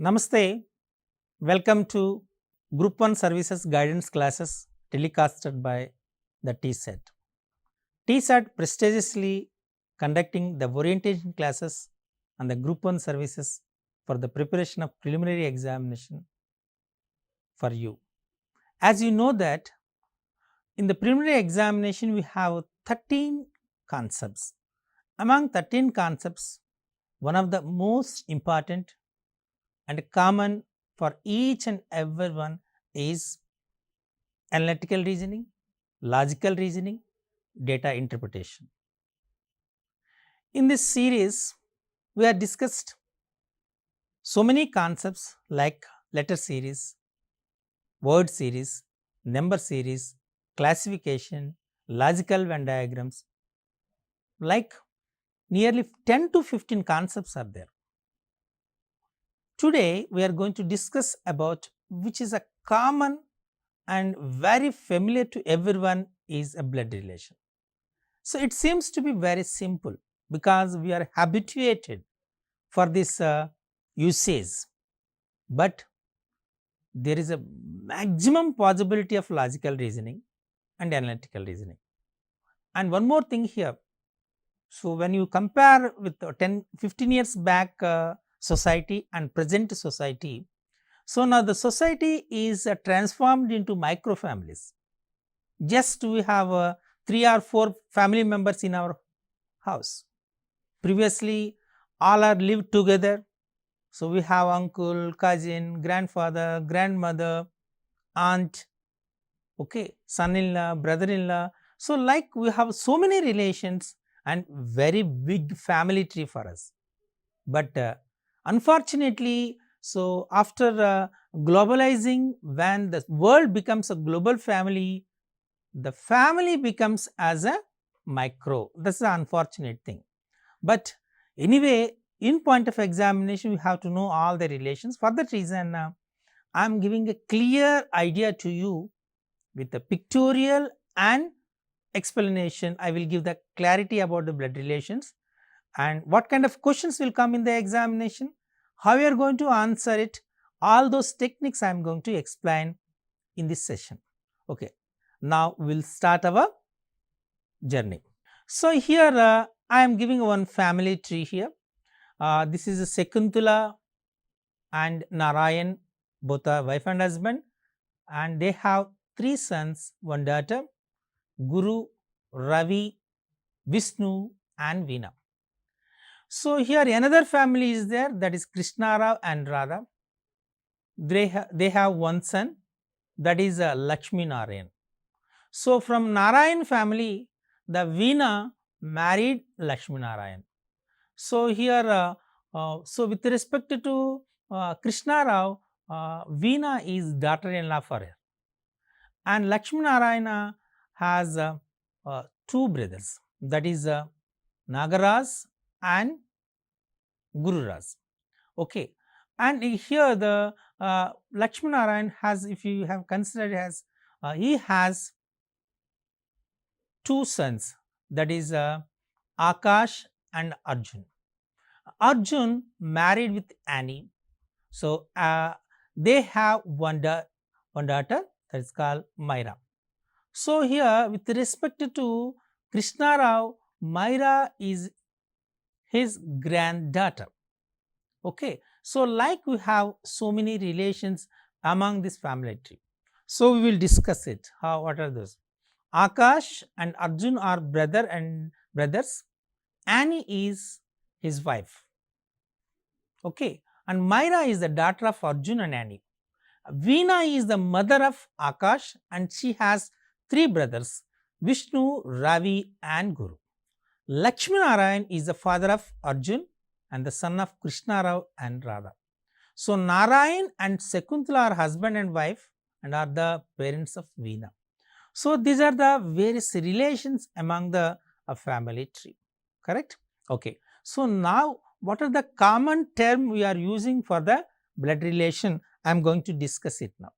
Namaste, welcome to Group 1 Services Guidance Classes telecasted by the TSAT. TSAT prestigiously conducting the orientation classes and the Group 1 services for the preparation of preliminary examination for you. As you know that in the preliminary examination we have 13 concepts. Among 13 concepts, one of the most important and common for each and every one is analytical reasoning, logical reasoning, data interpretation. In this series, we have discussed so many concepts like letter series, word series, number series, classification, logical Venn diagrams, like nearly 10 to 15 concepts are there. Today, we are going to discuss about which is a common and very familiar to everyone is a blood relation. So, it seems to be very simple because we are habituated for this usage, but there is a maximum possibility of logical reasoning and analytical reasoning. And one more thing here, so when you compare with 15 years back society and present society, so now the society is transformed into micro families. Just we have 3 or 4 family members in our house. Previously all are lived together, so we have uncle, cousin, grandfather, grandmother, aunt, okay, son-in-law, brother-in-law. So like we have so many relations and very big family tree for us. But unfortunately, so after globalizing, when the world becomes a global family, the family becomes as a micro. That's the unfortunate thing. But anyway, in point of examination, we have to know all the relations. For that reason, I am giving a clear idea to you with the pictorial and explanation. I will give the clarity about the blood relations and what kind of questions will come in the examination, how you are going to answer it, all those techniques I am going to explain in this session. Okay. Now, we will start our journey. So, here I am giving one family tree here. This is a Shakuntala and Narayan, both are wife and husband, and they have 3 sons, 1 daughter, Guru, Ravi, Vishnu and Veena. So, here another family is there, that is Krishna Rao and Radha. They have 1 son, that is Lakshmi Narayan. So, from Narayan family, the Veena married Lakshmi Narayan. So, here so with respect to Krishna Rao, Veena is daughter-in-law for her, and Lakshmi Narayana has 2 brothers, that is Nagaraj and Guru Raj. Okay. And here the Lakshmi Narayan has, if you have considered, as he has 2 sons, that is Akash and Arjun. Arjun married with Annie. So, they have one daughter, that is called Myra. So, here with respect to Krishna Rao, Myra is his granddaughter. Okay. So, like we have so many relations among this family tree. So, we will discuss it. What are those? Akash and Arjun are brother and brothers. Annie is his wife. Okay. And Myra is the daughter of Arjun and Annie. Veena is the mother of Akash and she has 3 brothers, Vishnu, Ravi and Guru. Lakshmi Narayan is the father of Arjun and the son of Krishna Rao and Radha. So, Narayan and Shakuntala are husband and wife and are the parents of Veena. So, these are the various relations among the family tree, correct? Okay. So, now what are the common term we are using for the blood relation? I am going to discuss it now.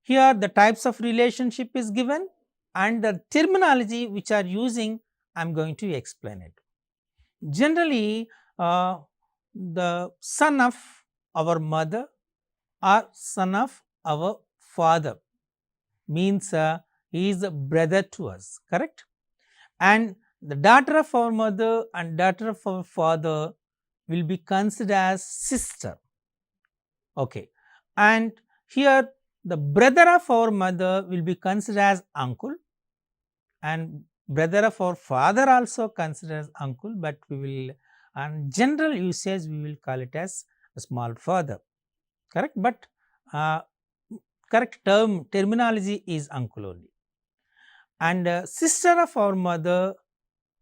Here the types of relationship is given and the terminology which are using, I am going to explain it. Generally, the son of our mother or son of our father, means he is a brother to us, correct? And the daughter of our mother and daughter of our father will be considered as sister. Okay, and here the brother of our mother will be considered as uncle, and brother of our father also considered as uncle, but we will, on general usage, we will call it as a small father, correct? But correct terminology is uncle only. And sister of our mother,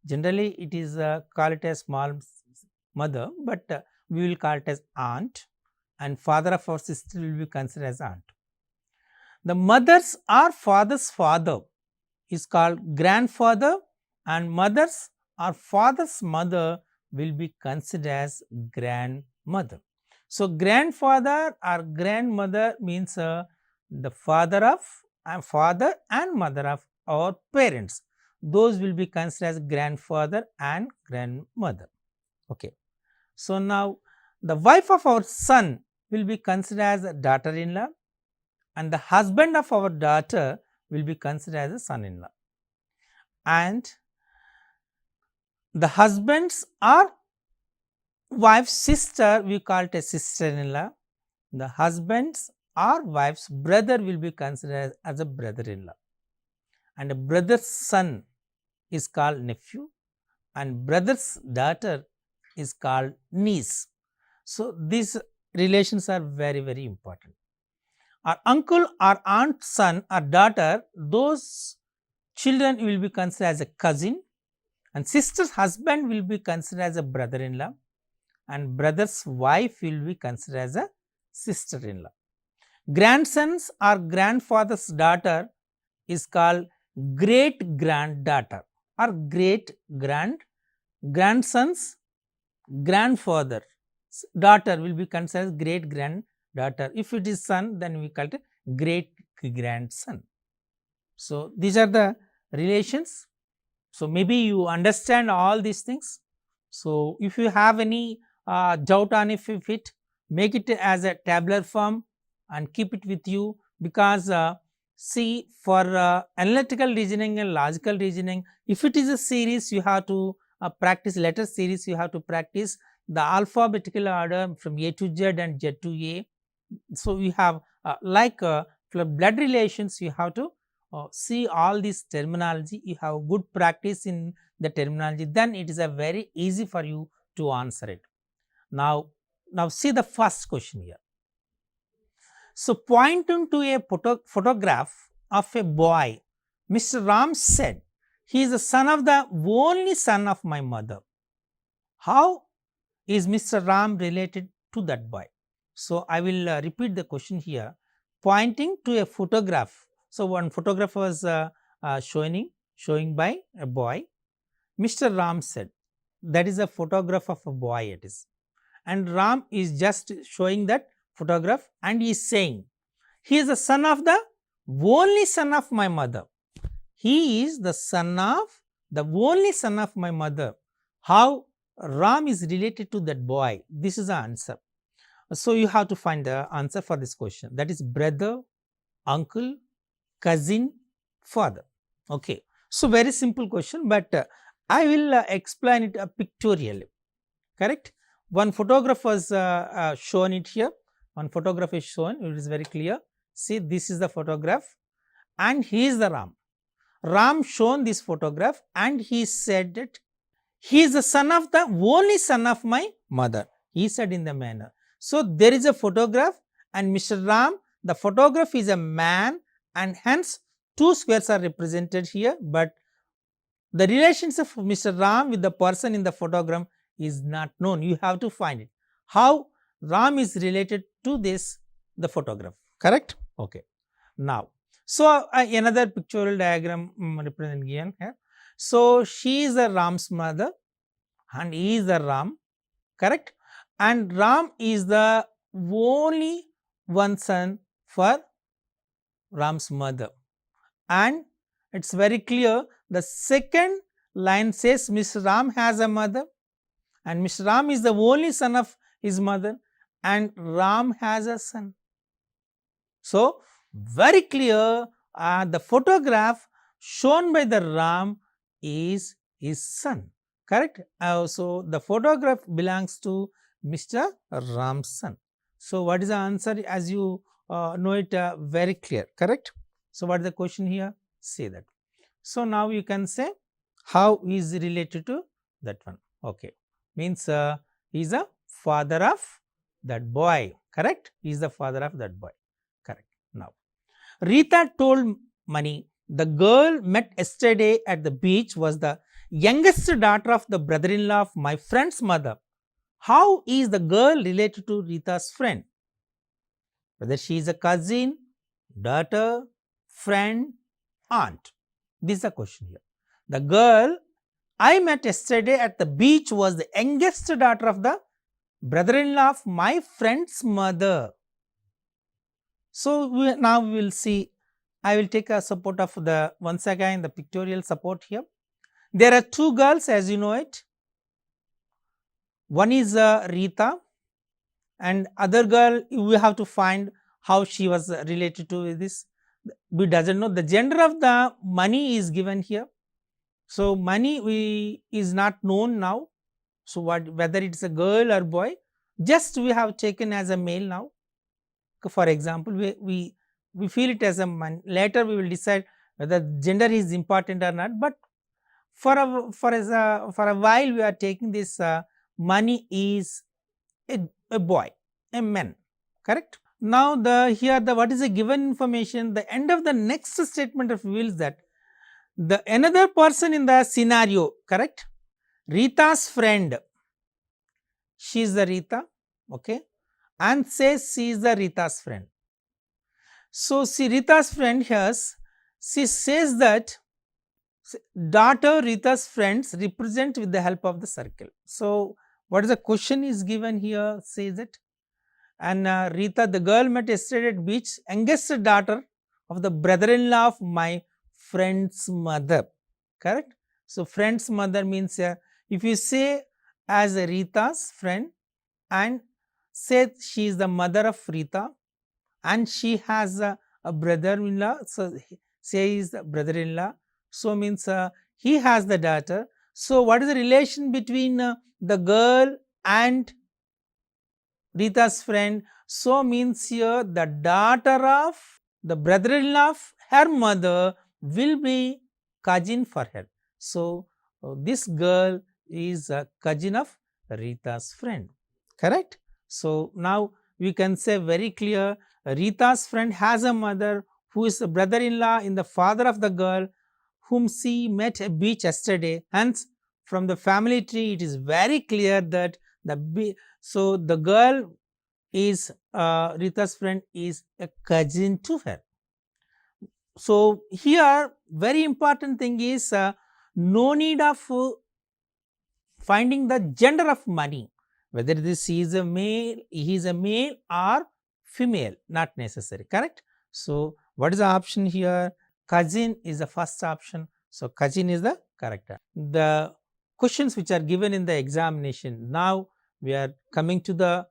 generally it is call it as small mother, but we will call it as aunt, and father of our sister will be considered as aunt. The mother's or father's father is called grandfather, and mother's or father's mother will be considered as grandmother. So, grandfather or grandmother means the father and mother of our parents. Those will be considered as grandfather and grandmother. Okay. So, now the wife of our son will be considered as a daughter-in-law, and the husband of our daughter will be considered as a son-in-law. And the husband's or wife's sister, we call it a sister-in-law. The husband's or wife's brother will be considered as a brother-in-law. And a brother's son is called nephew, and brother's daughter is called niece. So, these relations are very, very important. Our uncle or aunt son or daughter, those children will be considered as a cousin, and sister's husband will be considered as a brother-in-law, and brother's wife will be considered as a sister-in-law. Grandsons or grandfather's daughter is called great granddaughter, or great grandson's grandfather's daughter will be considered as great granddaughter. If it is son, then we call it great grandson. So, these are the relations. So, maybe you understand all these things. So, if you have any doubt on it, make it as a tabular form and keep it with you, because see, for analytical reasoning and logical reasoning, if it is a series, you have to practice letter series, you have to practice the alphabetical order from A to Z and Z to A. So, we have for blood relations, you have to see all this terminology, you have good practice in the terminology, then it is a very easy for you to answer it. Now see the first question here. So, pointing to a photograph of a boy, Mr. Ram said, he is the only son of my mother. How is Mr. Ram related to that boy? So, I will repeat the question here. Pointing to a photograph. So, one photograph was showing by a boy. Mr. Ram said, that is a photograph of a boy it is. And Ram is just showing that photograph and he is saying, he is the only son of my mother. He is the only son of my mother. How Ram is related to that boy? This is the answer. So, you have to find the answer for this question, that is brother, uncle, cousin, father. Okay. So, very simple question, but I will explain it pictorially, correct? One photograph was shown it here, one photograph is shown, it is very clear. See, this is the photograph and he is the Ram. Ram shown this photograph and he said that he is the only son of my mother. He said in the manner. So, there is a photograph and Mr. Ram, the photograph is a man, and hence two squares are represented here, but the relationship of Mr. Ram with the person in the photograph is not known. You have to find it. How Ram is related to the photograph, correct? Okay. Now, so another pictorial diagram represented here. So, she is the Ram's mother and he is the Ram, correct? And Ram is the only one son for Ram's mother, and it is very clear. The second line says Mr. Ram has a mother and Mr. Ram is the only son of his mother, and Ram has a son. So, very clear, the photograph shown by the Ram is his son, correct? So, the photograph belongs to Mr. Ram's son. So, what is the answer? As you know it very clear, correct? So, what is the question here? Say that. So, now you can say how he is related to that one. Okay, means he is a father of that boy, correct? He is the father of that boy, correct. Now, Rita told Mani, the girl met yesterday at the beach was the youngest daughter of the brother-in-law of my friend's mother. How is the girl related to Rita's friend? Whether she is a cousin, daughter, friend, aunt. This is the question here. The girl I met yesterday at the beach was the youngest daughter of the brother-in-law of my friend's mother. So, now we will see. I will take a support of the once again the pictorial support here. There are two girls, as you know it. One is Rita, and other girl we have to find how she was related to this. We doesn't know. The gender of the Mani is given here. So, Mani is not known now. So, whether it's a girl or boy, just we have taken as a male now. For example, we feel it as a man. Later we will decide whether gender is important or not. But for a while we are taking this Mani is a boy, a man, correct? Now what is the given information? The end of the next statement reveals that the another person in the scenario, correct? Rita's friend, she is the Rita, okay, and says she is the Rita's friend. So, Rita's friend here, she says that daughter Rita's friends represent with the help of the circle. So, what is the question is given here? Says it, and Rita, the girl met yesterday at beach, youngest daughter of the brother-in-law of my friend's mother, correct? So, friend's mother means if you say as a Rita's friend and say she is the mother of Rita and she has a brother-in-law, so say is the brother-in-law, so means he has the daughter. So, what is the relation between the girl and Rita's friend? So, means here the daughter of the brother-in-law of her mother will be cousin for her. So, this girl is a cousin of Rita's friend, correct? So, now we can say very clear, Rita's friend has a mother who is a brother-in-law in the father of the girl whom she met at beach yesterday. Hence, from the family tree it is very clear that the girl is Rita's friend is a cousin to her. So, here very important thing is no need of finding the gender of Mani, whether this is a male, he is a male or female, not necessary, correct? So, what is the option here? Cousin is the first option. So, cousin is the correct answer. The questions which are given in the examination. Now, we are coming to the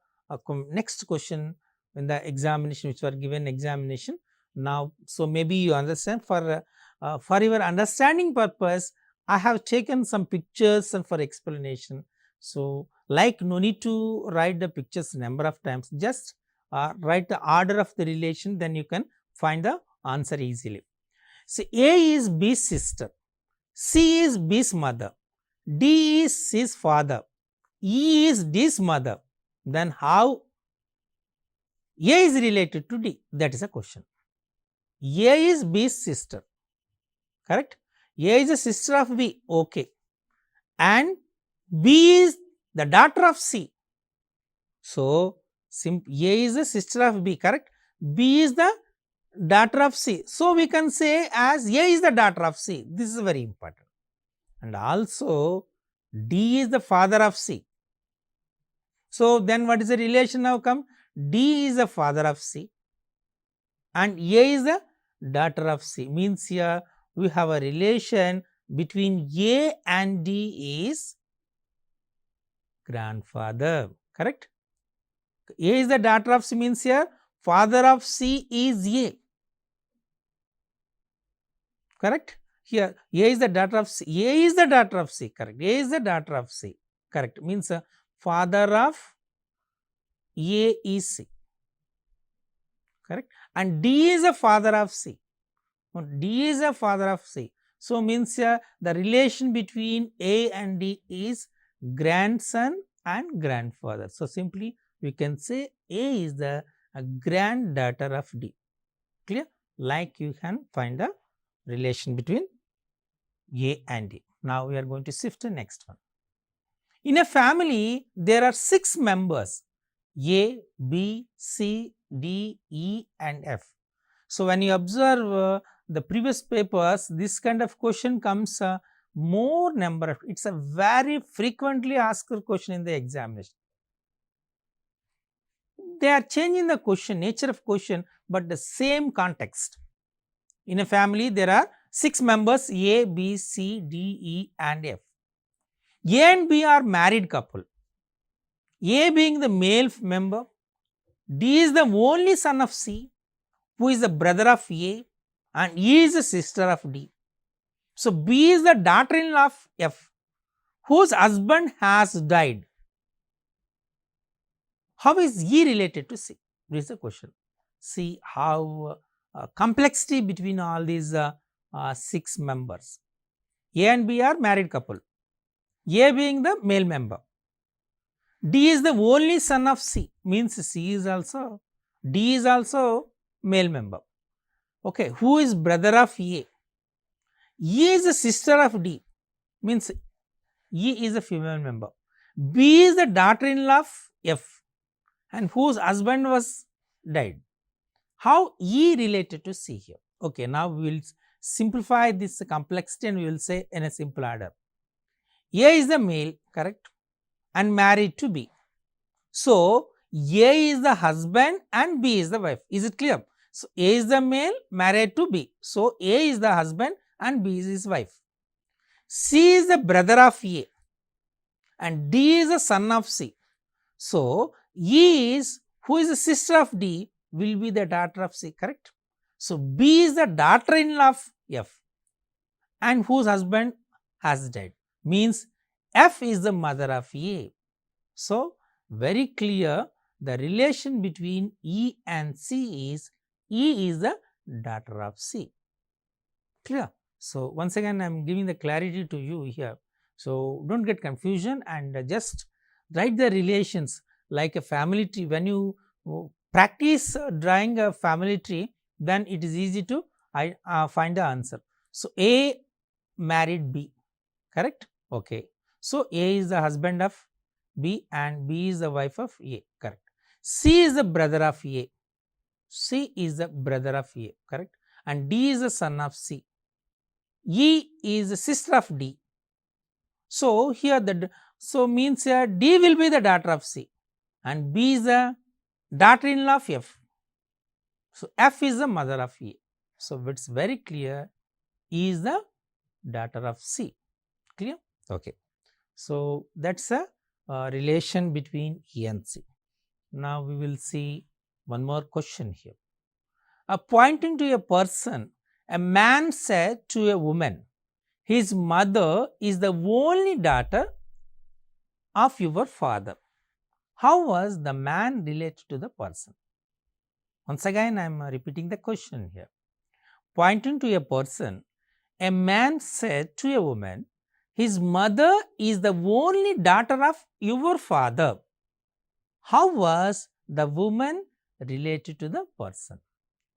next question in the examination which were given examination. Now, so maybe you understand for your understanding purpose, I have taken some pictures and for explanation. So, like no need to write the pictures number of times, just write the order of the relation, then you can find the answer easily. So, A is B's sister, C is B's mother, D is C's father, E is D's mother. Then how A is related to D? That is a question. A is B's sister, correct? A is a sister of B, okay, and B is the daughter of C. So, A is the sister of B, correct? B is the daughter of C. So, we can say as A is the daughter of C. This is very important. And also D is the father of C. So, then what is the relation now come? D is the father of C and A is the daughter of C. Means here we have a relation between A and D is grandfather, correct? A is the daughter of C means here father of C is A. Correct? Here A is the daughter of C. A is the daughter of C. Correct. A is the daughter of C. Correct. Means father of A is C. Correct. And D is a father of C. D is a father of C. So means the relation between A and D is grandson and grandfather. So simply we can say A is the granddaughter of D. Clear? Like you can find the relation between A and D. Now we are going to shift to next one. In a family there are 6 members A, B, C, D, E and F. So when you observe the previous papers, this kind of question comes more number of, it's a very frequently asked question in the examination. They are changing the question, nature of question, but the same context. In a family there are 6 members A, B, C, D, E and F. A and B are married couple. A being the male member, D is the only son of C, who is the brother of A, and E is the sister of D. So B is the daughter-in-law of F, whose husband has died. How is E related to C? This is the question. See how complexity between all these 6 members. A and B are married couple. A being the male member. D is the only son of C, means C is also, D is also male member. Okay, who is brother of A? E is the sister of D, means E is a female member. B is the daughter-in-law of F, and whose husband was died. How E related to C here? Okay, now we will simplify this complexity and we will say in a simple order. A is the male, correct, and married to B. So A is the husband and B is the wife. Is it clear? So A is the male married to B. So A is the husband and B is his wife. C is the brother of A and D is the son of C. So E is, who is the sister of D, will be the daughter of C, correct? So B is the daughter-in-law of F and whose husband has died, means F is the mother of A. So very clear, the relation between E and C is E is the daughter of C. Clear? So once again I am giving the clarity to you here. So don't get confusion and just write the relations like a family tree. When you practice drawing a family tree, then it is easy to find the answer. So A married B, correct? Okay. So A is the husband of B and B is the wife of A, correct? C is the brother of A. C is the brother of A, correct? And D is the son of C. E is the sister of D. So here so means D will be the daughter of C and B is the daughter-in-law of F. So F is the mother of A. So it's very clear, E is the daughter of C. Clear? Okay. So that's a relation between E and C. Now we will see one more question here. Pointing to a person, a man said to a woman, his mother is the only daughter of your father. How was the man related to the person? Once again I am repeating the question here. Pointing to a person, a man said to a woman, his mother is the only daughter of your father. How was the woman related to the person?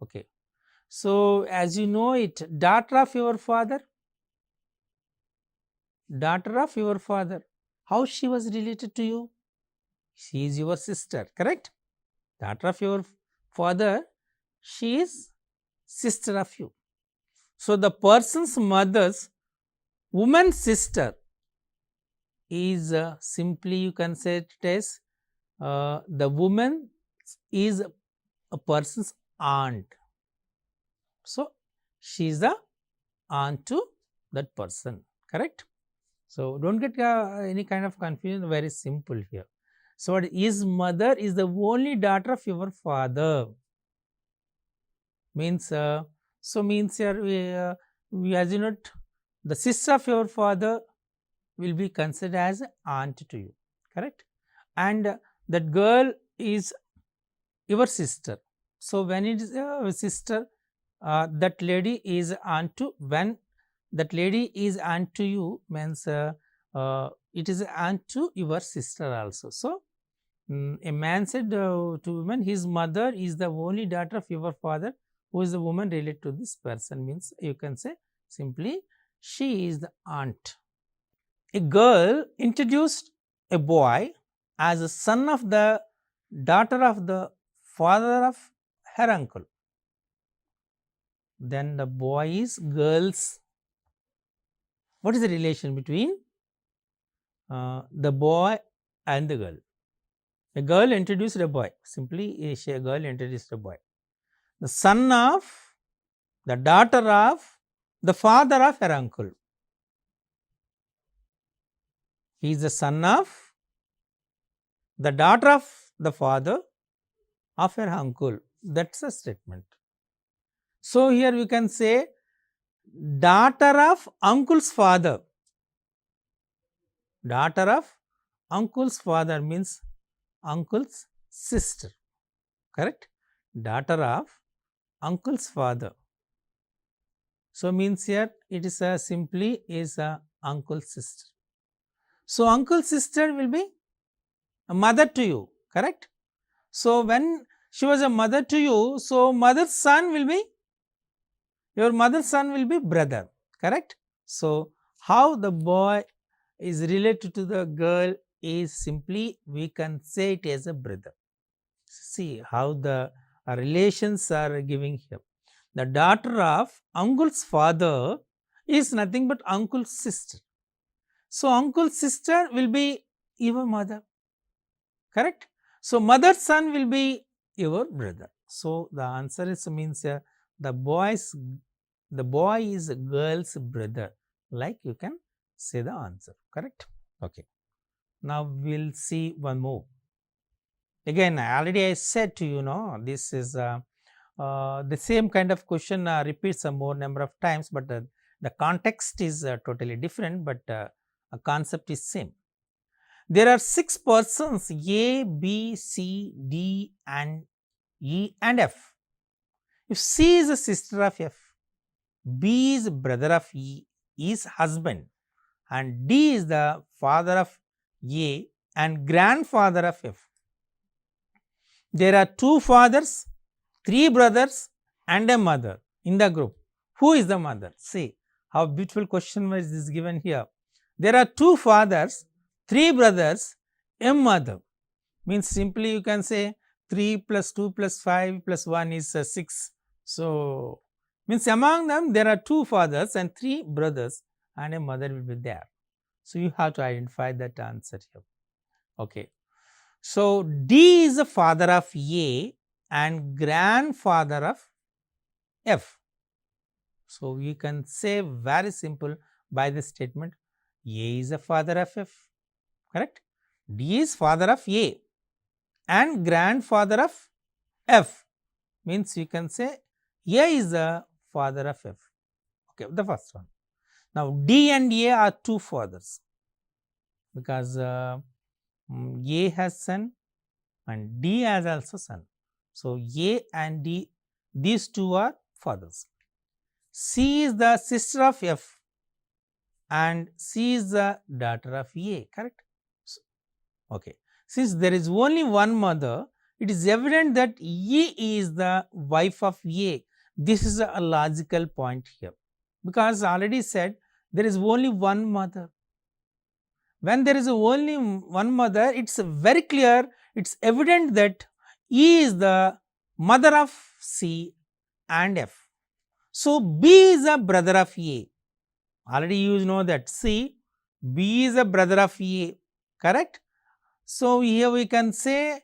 Okay. So as you know it, daughter of your father, daughter of your father, how she was related to you? She is your sister, correct? Daughter of your father, she is sister of you. So the person's mother's woman's sister is simply you can say it as the woman is a person's aunt. So she is the aunt to that person, correct? So don't get any kind of confusion, very simple here. So what his mother is the only daughter of your father. Means means here we assume that the sister of your father will be considered as aunt to you, correct? And that girl is your sister. So when it is a sister, that lady is aunt to, when that lady is aunt to you, means it is aunt to your sister also. So a man said to woman, his mother is the only daughter of your father, who is the woman related to this person, means you can say simply she is the aunt. A girl introduced a boy as a son of the daughter of the father of her uncle. Then the boy is girl's. What is the relation between the boy and the girl? A girl introduced a boy. Simply a girl introduced a boy. The son of the daughter of the father of her uncle. He is the son of the daughter of the father of her uncle. That's a statement. So here we can say daughter of uncle's father. Daughter of uncle's father means uncle's sister, correct? Daughter of uncle's father. So means here it is simply is a uncle's sister. So uncle's sister will be a mother to you, correct? So when she was a mother to you, so mother's son will be, your mother's son will be brother, correct? So how the boy is related to the girl is simply we can say it as a brother. See how the relations are giving here. The daughter of uncle's father is nothing but uncle's sister. So uncle's sister will be your mother, correct? So mother's son will be your brother. So the answer is means the boy is a girl's brother, like you can say the answer, correct? Okay. Now we'll see one more. Again, already I said to you, this is the same kind of question repeats a more number of times, but the context is totally different, but a concept is same. There are 6 persons A, B, C, D and E and F. If C is a sister of F, B is brother of E, is husband, and D is the father of A and grandfather of F. There are 2 fathers, 3 brothers and a mother in the group. Who is the mother? See how beautiful question was this given here. There are 2 fathers, 3 brothers, a mother. Means simply you can say 3 plus 2 plus 5 plus 1 is 6. So means among them there are 2 fathers and 3 brothers and a mother will be there. So you have to identify that answer here. Okay. So D is the father of A and grandfather of F. So we can say very simple by this statement, A is the father of F, correct? D is father of A and grandfather of F, means you can say A is the father of F. Okay, the first one. Now D and A are 2 fathers, because A has son and D has also son. So A and D, these 2 are fathers. C is the sister of F and C is the daughter of A, correct? So, okay. Since there is only one mother, it is evident that E is the wife of A. This is a logical point here, because already said there is only one mother. When there is only one mother, it's very clear, it's evident that E is the mother of C and F. So B is a brother of A. Already you know that. C, B is a brother of A, correct? So here we can say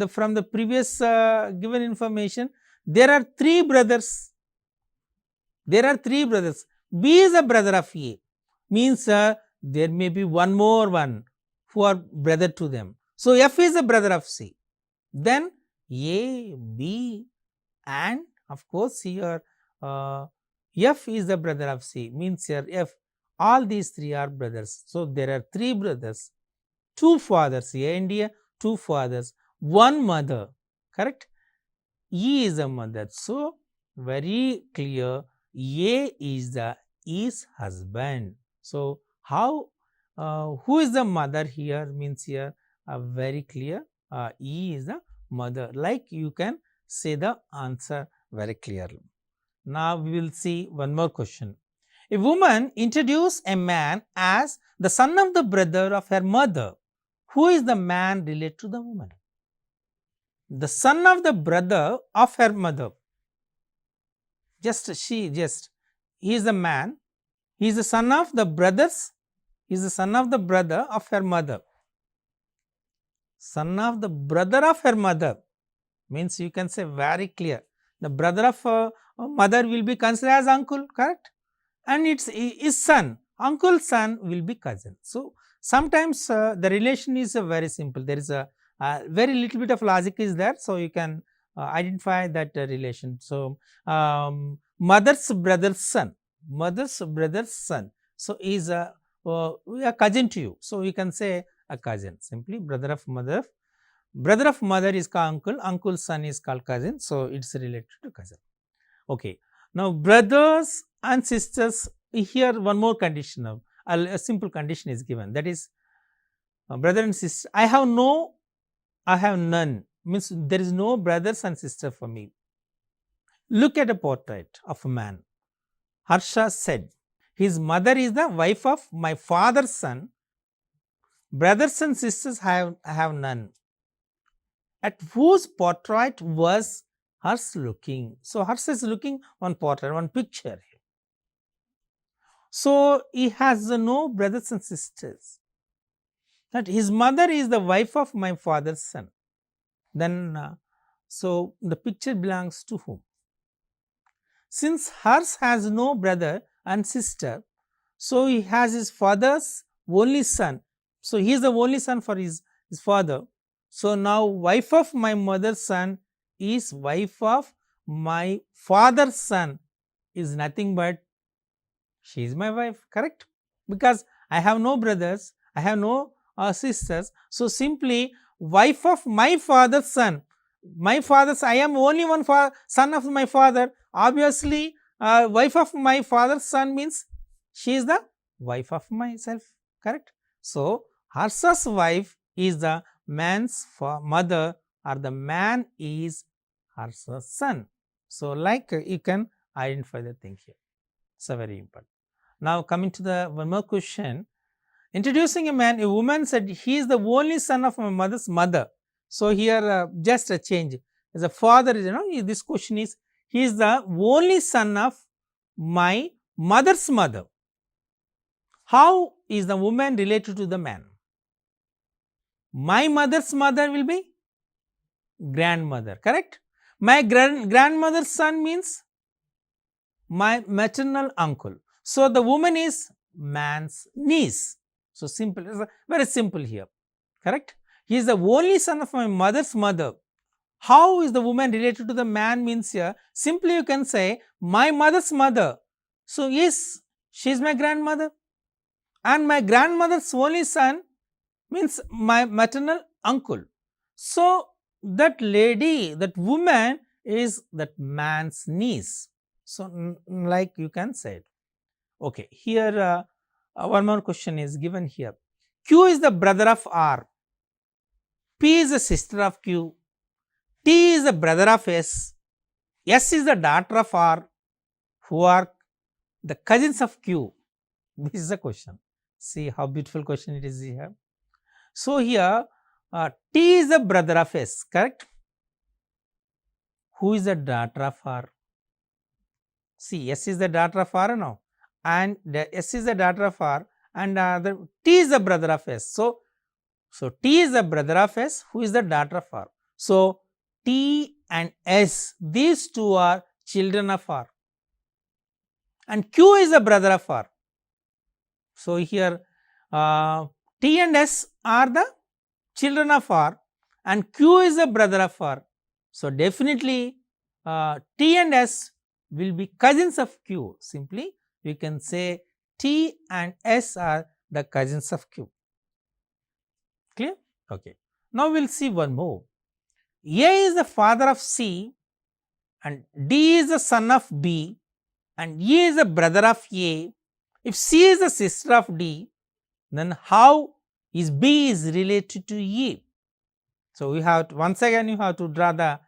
from the previous given information, there are 3 brothers. There are 3 brothers. B is a brother of A, means there may be one more one who are brother to them. So F is the brother of C. Then A, B, and of course here F is the brother of C, means here F, all these three are brothers. So there are three brothers, two fathers, A and A, two fathers, one mother, correct? E is a mother. So very clear, A is the E's husband. So how who is the mother here, means here very clear, E is the mother, like you can say the answer very clearly. Now we will see one more question. A woman introduced a man as the son of the brother of her mother. Who is the man related to the woman? The son of the brother of her mother. He is the man, he is the son of the brothers, he is the son of the brother of her mother. Son of the brother of her mother means you can say very clear, the brother of mother will be considered as uncle, correct? And it's his son, uncle's son will be cousin. So sometimes the relation is very simple, there is a very little bit of logic is there, so you can identify that relation. So mother's brother's son, so is a cousin to you, so you can say a cousin, simply brother of mother is called uncle, uncle's son is called cousin, so it's related to cousin. Okay, now brothers and sisters, here one more condition, a simple condition is given, that is brother and sister. I have none, means there is no brothers and sister for me. Look at a portrait of a man. Harsha said, his mother is the wife of my father's son. Brothers and sisters I have none. At whose portrait was Harsh looking? So Harsh is looking on portrait, one picture. So he has no brothers and sisters. That his mother is the wife of my father's son. Then so the picture belongs to whom? Since Harsh has no brother and sister, so he has his father's only son. So he is the only son for his father. So now wife of my mother's son is wife of my father's son, is nothing but she is my wife, correct? Because I have no brothers, I have no sisters, so simply wife of my father's son. I am only one son of my father, obviously wife of my father's son means she is the wife of myself, correct? So Harsha's wife is the man's mother, or the man is Harsha's son. So like you can identify the thing here. It's a very important. Now coming to the one more question. Introducing a man, a woman said, he is the only son of my mother's mother. So here just a change. As a father, this question is, he is the only son of my mother's mother. How is the woman related to the man? My mother's mother will be grandmother, correct? My grandmother's son means my maternal uncle. So the woman is man's niece. So simple, very simple here, correct? He is the only son of my mother's mother. How is the woman related to the man means here? Simply you can say my mother's mother. So yes, she is my grandmother, and my grandmother's only son means my maternal uncle. So that lady, that woman is that man's niece. So like you can say it. Okay, here one more question is given here. Q is the brother of R, P is the sister of Q, T is the brother of S, S is the daughter of R, who are the cousins of Q. This is the question. See how beautiful question it is here. So here T is the brother of S, correct? Who is the daughter of R? See, S is the daughter of R now, and the S is the daughter of R, and the T is the brother of S. So T is the brother of S, who is the daughter of R. So T and S, these two are children of R, and Q is the brother of R. So here T and S are the children of R and Q is a brother of R. So, definitely T and S will be cousins of Q. Simply we can say T and S are the cousins of Q. Clear? Okay. Now, we will see one more. A is the father of C and D is the son of B and E is the brother of A. If C is the sister of D, then how is B is related to E? So, we have to, once again you have to draw the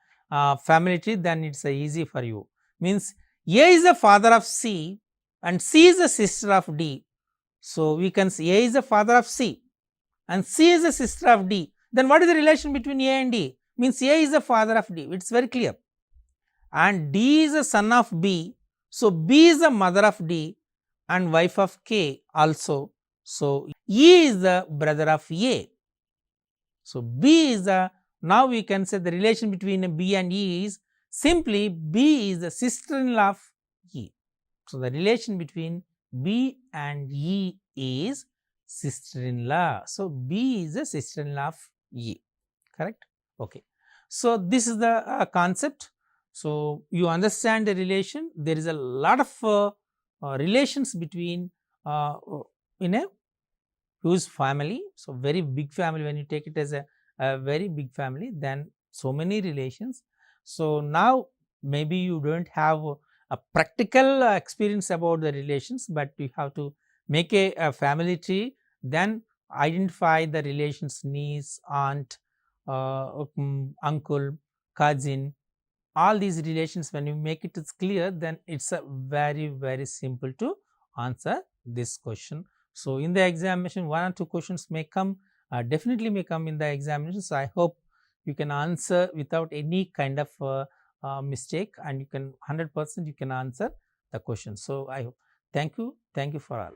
family tree, then it is easy for you. Means A is the father of C and C is the sister of D. So, we can say A is the father of C and C is the sister of D. Then what is the relation between A and D? Means A is the father of D, it is very clear, and D is the son of B. So, B is the mother of D and wife of K also. So, E is the brother of A. So, B is the, now we can say the relation between B and E is simply B is the sister-in-law of E. So, the relation between B and E is sister-in-law. So, B is the sister-in-law of E, correct? Okay. So, this is the concept. So, you understand the relation. There is a lot of relations between in a huge family. So, very big family, when you take it as a very big family, then so many relations. So, now maybe you do not have a practical experience about the relations, but you have to make a family tree, then identify the relations niece, aunt, uncle, cousin, all these relations. When you make it is clear, then it is a very simple to answer this question. So, in the examination 1 or 2 questions may come, definitely may come in the examination. So, I hope you can answer without any kind of mistake, and you can 100% you can answer the question. So, I hope. Thank you for all.